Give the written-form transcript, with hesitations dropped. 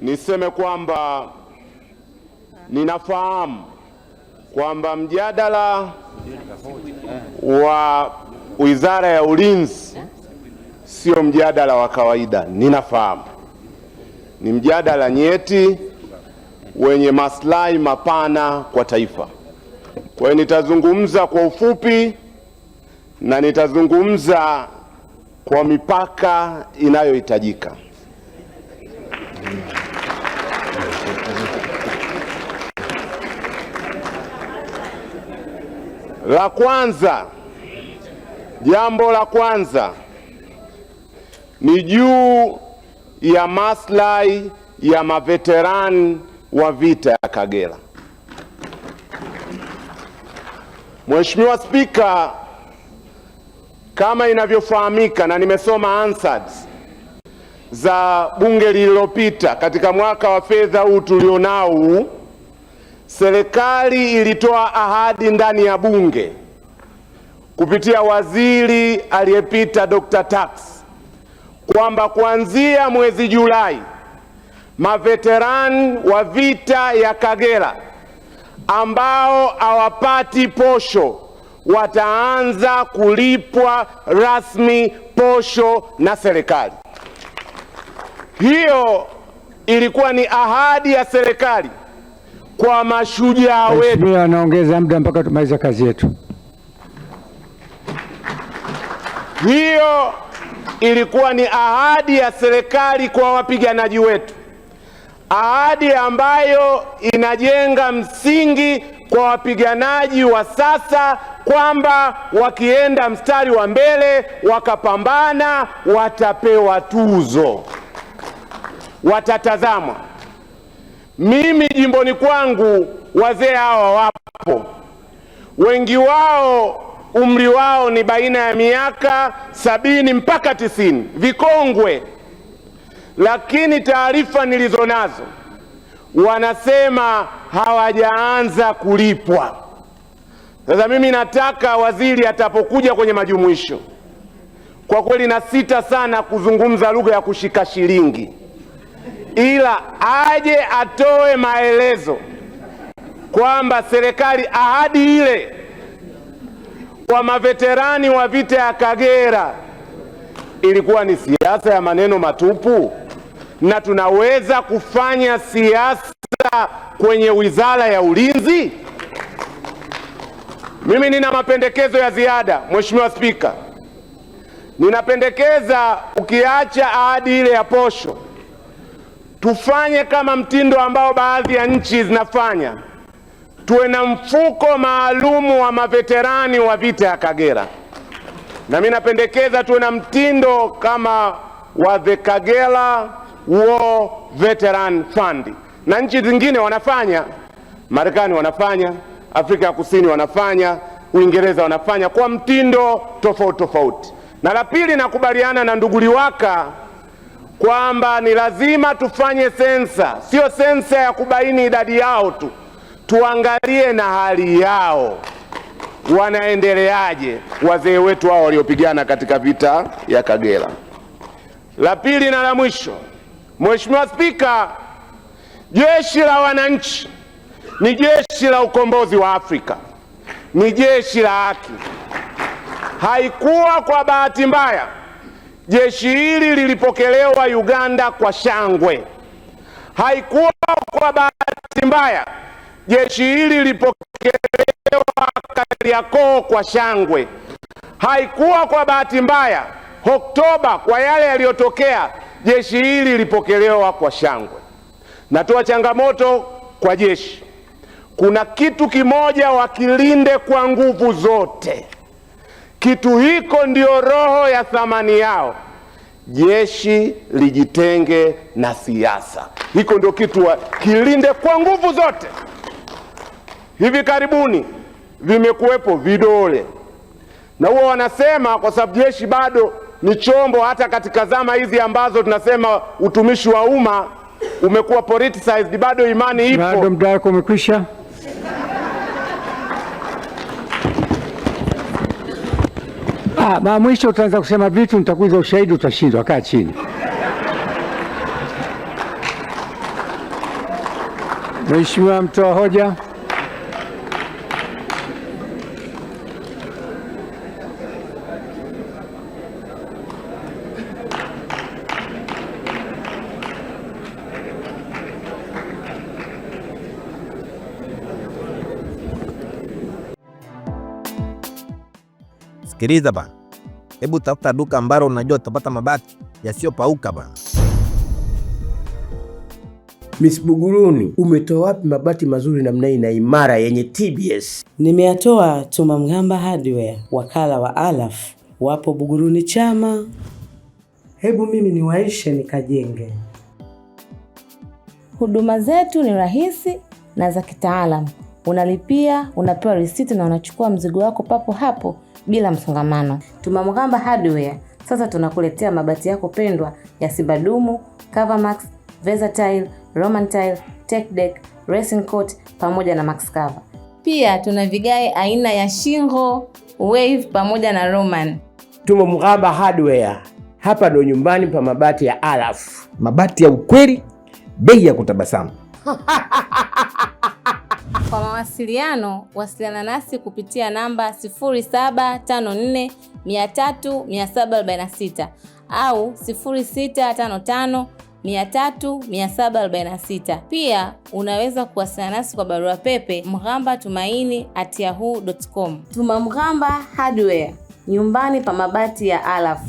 Niseme kwamba ninafahamu kwamba mjadala wa Wizara ya Ulinzi sio mjadala wa kawaida. Ninafahamu ni mjadala nyeti wenye maslahi mapana kwa taifa. Kwa hiyo nitazungumza kwa ufupi na nitazungumza kwa mipaka inayohitajika. Jambo la kwanza ni juu ya maslahi ya maveterani wa vita ya Kagera. Mheshimiwa Spika, kama inavyofahamika na nimesoma answers za bunge lililopita, katika mwaka wa fedha huu tulionao, serikali ilitoa ahadi ndani ya bunge kupitia waziri aliyepita Dr. Tax kwamba kuanzia mwezi Julai maveterani wa vita ya Kagera ambao hawapati posho wataanza kulipwa rasmi posho na serikali. Hiyo ilikuwa ni ahadi ya serikali kwa mashujaa wetu. Mheshimiwa, anaongeza muda mpaka tumalize kazi yetu. Hiyo ilikuwa ni ahadi ya serikali kwa wapiganaji wetu, ahadi ambayo inajenga msingi kwa wapiganaji wa sasa kwamba wakienda mstari wa mbele wakapambana watapewa tuzo, watatazamwa. Mimi jimboni kwangu wazee hawa wapo, wengi wao umri wao ni baina ya miaka 70 mpaka 90, vikongwe, lakini taarifa nilizonazo wanasema hawajaanza kulipwa. Sasa mimi nataka waziri atapokuja kwenye majumuisho, kwa kweli na sita sana kuzungumza lugha ya kushika shilingi, ila aje atoe maelezo kwamba serikali ahadi ile kwa maveterani wa vita ya Kagera ilikuwa ni siasa ya maneno matupu, na tunaweza kufanya siasa kwenye Wizara ya Ulinzi. Mimi nina mapendekezo ya ziada, Mheshimiwa Spika. Ninapendekeza ukiacha ahadi ile ya posho, tufanye kama mtindo ambao baadhi ya nchi zinafanya, tuwe na mfuko maalumu wa maveterani wa vita ya Kagera. Na mimi napendekeza tuwe na mtindo kama wa the Kagera War Veteran Fund. Na nchi zingine wanafanya, Marekani wanafanya, Afrika ya Kusini wanafanya, Uingereza wanafanya kwa mtindo tofauti tofauti. Na la pili, nakubaliana na ndugu Liwaka kwamba ni lazima tufanye sensa, sio sensa ya kubaini idadi yao tu, tuangalie na hali yao, wanaendeleaje wazee wetu hao waliopigana katika vita ya Kagera. La pili na la mwisho, Mheshimiwa Spika, jeshi la wananchi ni jeshi la ukombozi wa Afrika, ni jeshi la haki. Haikuwa kwa bahati mbaya jeshi hili lilipokelewa Uganda kwa shangwe. Haikuwa kwa bahati mbaya jeshi hili lilipokelewa Kariakoo kwa shangwe. Haikuwa kwa bahati mbaya Oktoba kwa yale yaliyotokea jeshi hili lilipokelewa kwa shangwe. Natoa changamoto kwa jeshi, kuna kitu kimoja wakilinde kwa nguvu zote. Kitu hiko ndio roho ya thamani yao. Jeshi lijitenge na siasa. Hiko ndio kitu kilinde kwa nguvu zote. Hivi karibuni vimekuwepo vidole, na huwa wanasema kwa sababu jeshi bado ni chombo, hata katika zama hizi ambazo tunasema utumishi wa umma umekuwa politicized, bado imani ipo. Bado muda wako umekwisha. Mwisho utaanza kusema vitu, nitakuuliza ushahidi, utashindwa. Kaa chini. Mheshimiwa mtoa hoja. Sikiliza bana, hebu tafuta duka ambalo unajua utapata mabati yasiyopauka bana. Miss Buguruni, umetoa wapi mabati mazuri namna hii na imara yenye TBS? Nimeyatoa Tumamgamba Hardware, wakala wa Alaf, wapo Buguruni Chama. Hebu mimi niwaishe nikajenge. Huduma zetu ni rahisi na za kitaalamu. Unalipia, unapewa risiti na unachukua mzigo wako papo hapo bila msongamano. Tumamgamba Hardware sasa tunakuletea mabati yako pendwa ya Sibadumu, Covermax, Versatile, Roman Tile, Tech Deck, Racing Coat pamoja na Max Cover. Pia tuna vigae aina ya Shingo, Wave pamoja na Roman. Tumamgamba Hardware, hapa ndo nyumbani pa mabati ya Alaf. Mabati ya ukweli, bei ya kutabasamu. Kwa mawasiliano, wasiliana nasi kupitia namba 0754 300 746 au 0655 300 746. Pia unaweza kuwasiliana nasi kwa barua pepe mghambatumaini@yahoo.com. Tumamgamba Hardware, nyumbani pa mabati ya Alaf.